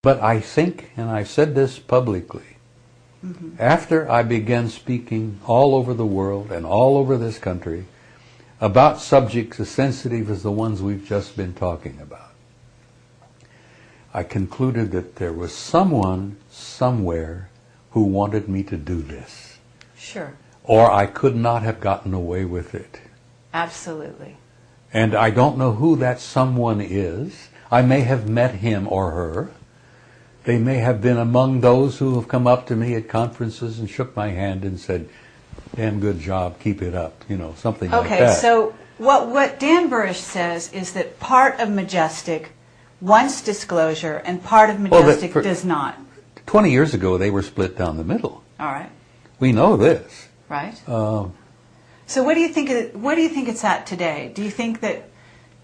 But I think, and I've said this publicly, after I began speaking all over the world and all over this country about subjects as sensitive as the ones we've just been talking about, I concluded that there was someone somewhere who wanted me to do this. Sure. Or I could not have gotten away with it. Absolutely. And I don't know who that someone is. I may have met him or her. They may have been among those who have come up to me at conferences and shook my hand and said, "Damn good job, keep it up," you know, something like that. Okay, so what Dan Burrish says is that part of Majestic wants disclosure and part of Majestic does not. 20 years ago, they were split down the middle. All right. We know this. Right. So what do you think it's at today? Do you think that...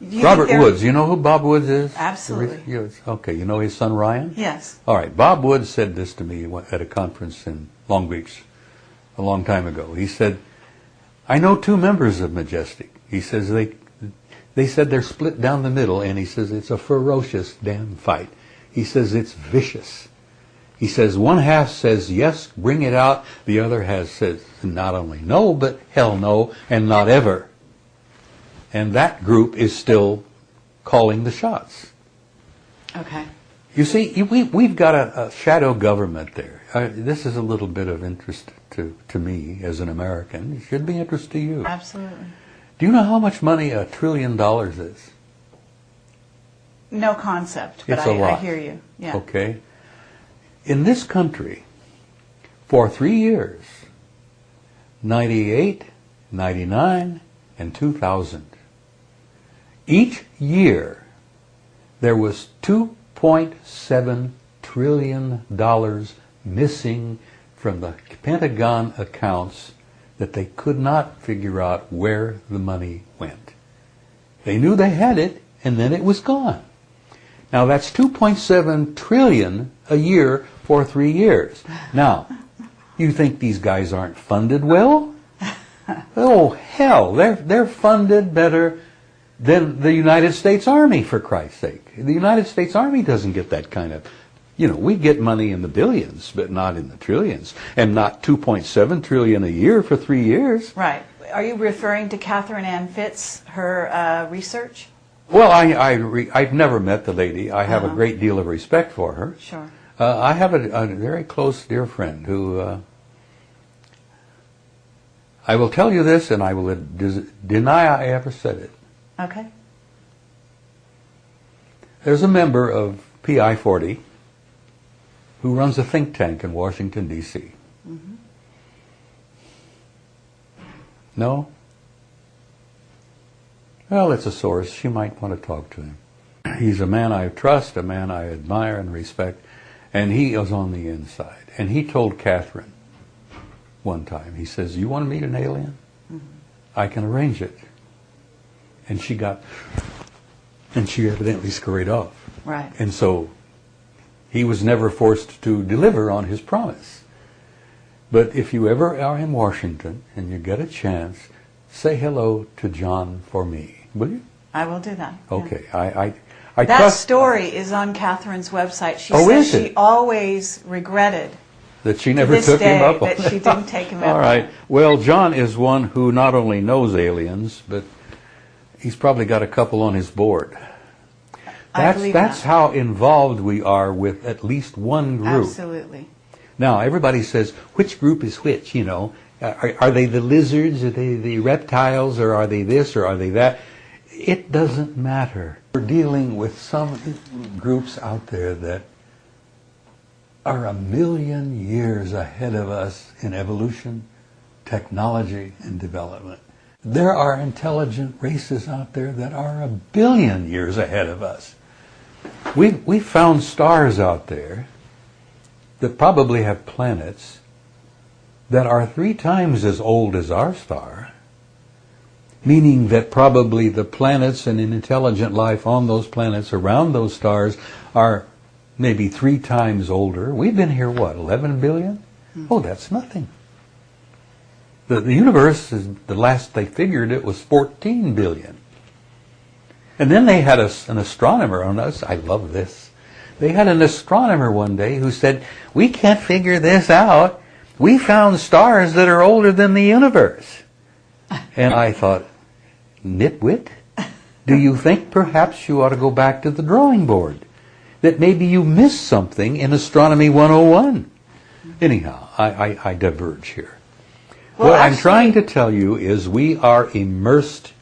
Robert Woods, you know who Bob Woods is? Absolutely. Okay, you know his son Ryan? Yes. All right, Bob Woods said this to me at a conference in Long Beach a long time ago. He said, "I know two members of Majestic." He says they said they're split down the middle, and he says it's a ferocious damn fight. He says it's vicious. He says one half says yes, bring it out. The other half says not only no, but hell no, and not ever. And that group is still calling the shots. Okay. You see, we've got a shadow government there. This is a little bit of interest to me as an American. It should be interest to you. Absolutely. Do you know how much money $1 trillion is? No concept, but It's a lot. I hear you. Yeah. Okay. In this country, for 3 years, 98, 99, and 2000, each year there was $2.7 trillion missing from the Pentagon accounts that they could not figure out where the money went. They knew they had it, and then it was gone. Now that's $2.7 trillion a year for 3 years. Now, you think these guys aren't funded well? Oh hell, they're funded better than the United States Army, for Christ's sake. The United States Army doesn't get that kind of, we get money in the billions, but not in the trillions, and not $2.7 trillion a year for 3 years. Right. Are you referring to Catherine Ann Fitz, her research? Well, I've never met the lady. I have a great deal of respect for her. Sure. I have a very close dear friend who, I will tell you this, and I will deny I ever said it. Okay. There's a member of PI 40 who runs a think tank in Washington, D.C. Mm-hmm. No? Well, it's a source. She might want to talk to him. He's a man I trust, a man I admire and respect, and he is on the inside. And he told Catherine one time, he says, "You want to meet an alien? Mm-hmm. I can arrange it." And she evidently scurried off. Right. And so he was never forced to deliver on his promise. But if you ever are in Washington and you get a chance, say hello to John for me, will you? I will do that. Okay. Yeah. I that trust story is on Catherine's website. She is says she always regretted that she never took him up on that she didn't take him up. All right. Well, John is one who not only knows aliens, but he's probably got a couple on his board. That's how involved we are with at least one group. Absolutely. Now, everybody says, which group is which, Are they the lizards, are they the reptiles, or are they this, or are they that? It doesn't matter. We're dealing with some groups out there that are 1,000,000 years ahead of us in evolution, technology, and development. There are intelligent races out there that are 1 billion years ahead of us. We've found stars out there that probably have planets that are 3 times as old as our star, meaning that probably the planets and intelligent life on those planets around those stars are maybe 3 times older. We've been here, 11 billion? Oh, that's nothing. The universe, the last they figured it was 14 billion. And then they had an astronomer on us. I love this. They had an astronomer one day who said, "We can't figure this out. We found stars that are older than the universe." And I thought, nitwit, do you think perhaps you ought to go back to the drawing board? That maybe you missed something in Astronomy 101. Anyhow, I diverge here. Well, what I'm trying to tell you is we are immersed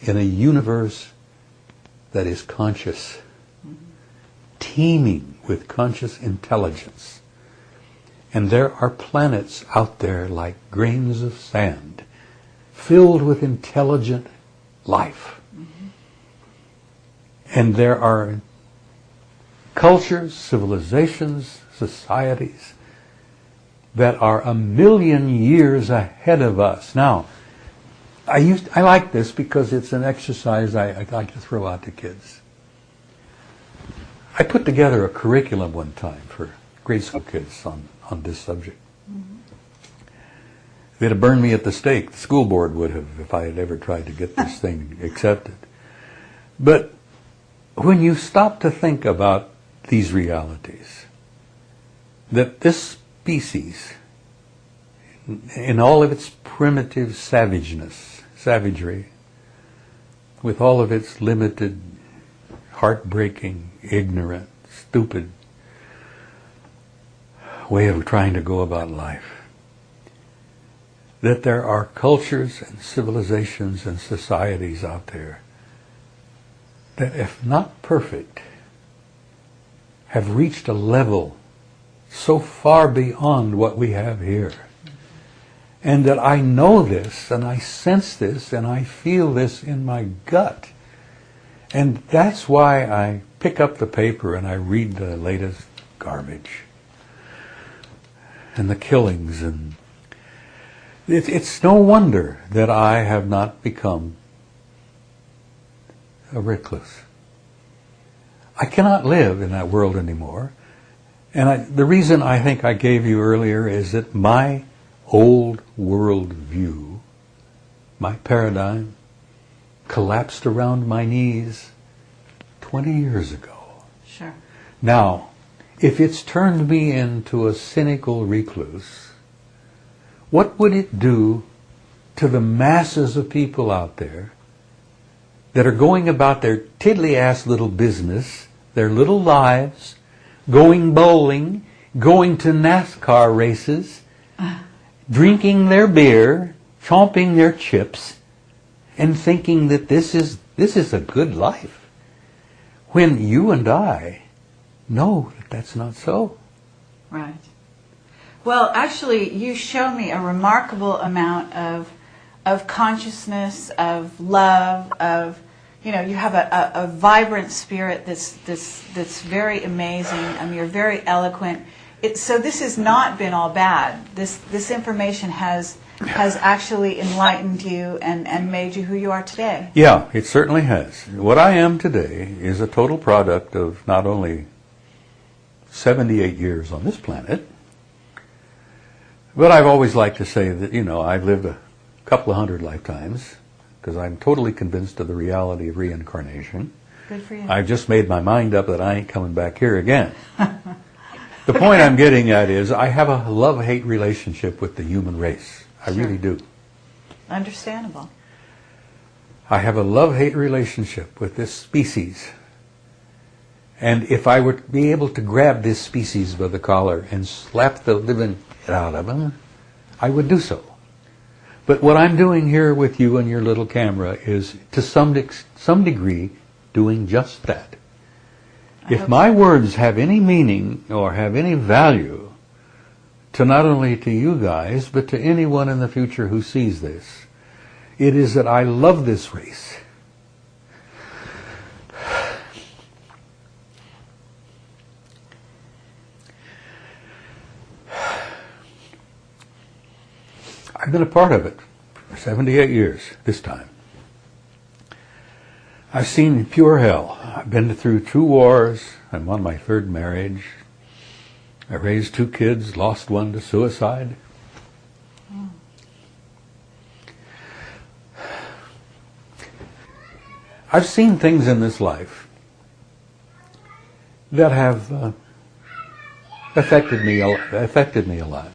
in a universe that is conscious, teeming with conscious intelligence. And there are planets out there like grains of sand, filled with intelligent life. And there are cultures, civilizations, societies that are a million years ahead of us. Now, I like this because it's an exercise I like to throw out to kids. I put together a curriculum one time for grade school kids on this subject. They'd have burned me at the stake. The school board would have if I had ever tried to get this thing accepted. But when you stop to think about these realities, that this species, in all of its primitive savagery, with all of its limited, heartbreaking, ignorant, stupid way of trying to go about life, that there are cultures and civilizations and societies out there that, if not perfect, have reached a level so far beyond what we have here. And that I know this, and I sense this, and I feel this in my gut. And that's why I pick up the paper and I read the latest garbage. And the killings. And it's no wonder that I have not become a recluse. I cannot live in that world anymore. And the reason I think I gave you earlier is that my old world view, my paradigm, collapsed around my knees 20 years ago. Sure. Now, if it's turned me into a cynical recluse, what would it do to the masses of people out there that are going about their tiddly-ass little business, their little lives, going bowling, going to NASCAR races, drinking their beer, chomping their chips, and thinking that this is a good life, when you and I know that that's not so. Right. Well, actually, you show me a remarkable amount of consciousness, of love, of, you know, you have a vibrant spirit that's very amazing. I mean, you're very eloquent. So this has not been all bad. This information has actually enlightened you and made you who you are today. Yeah, it certainly has. What I am today is a total product of not only 78 years on this planet, but I've always liked to say that, you know, I've lived a couple of hundred lifetimes because I'm totally convinced of the reality of reincarnation. Good for you. I've just made my mind up that I ain't coming back here again. The point I'm getting at is I have a love-hate relationship with the human race. I really do. Understandable. I have a love-hate relationship with this species. And if I were to be able to grab this species by the collar and slap the living shit out of them, I would do so. But what I'm doing here with you and your little camera is, to some degree, doing just that. If my words have any meaning or have any value to not only to you guys, but to anyone in the future who sees this, it is that I love this race. I've been a part of it for 78 years this time. I've seen pure hell. I've been through 2 wars. I'm on my 3rd marriage. I raised 2 kids, lost one to suicide. I've seen things in this life that have affected me a lot.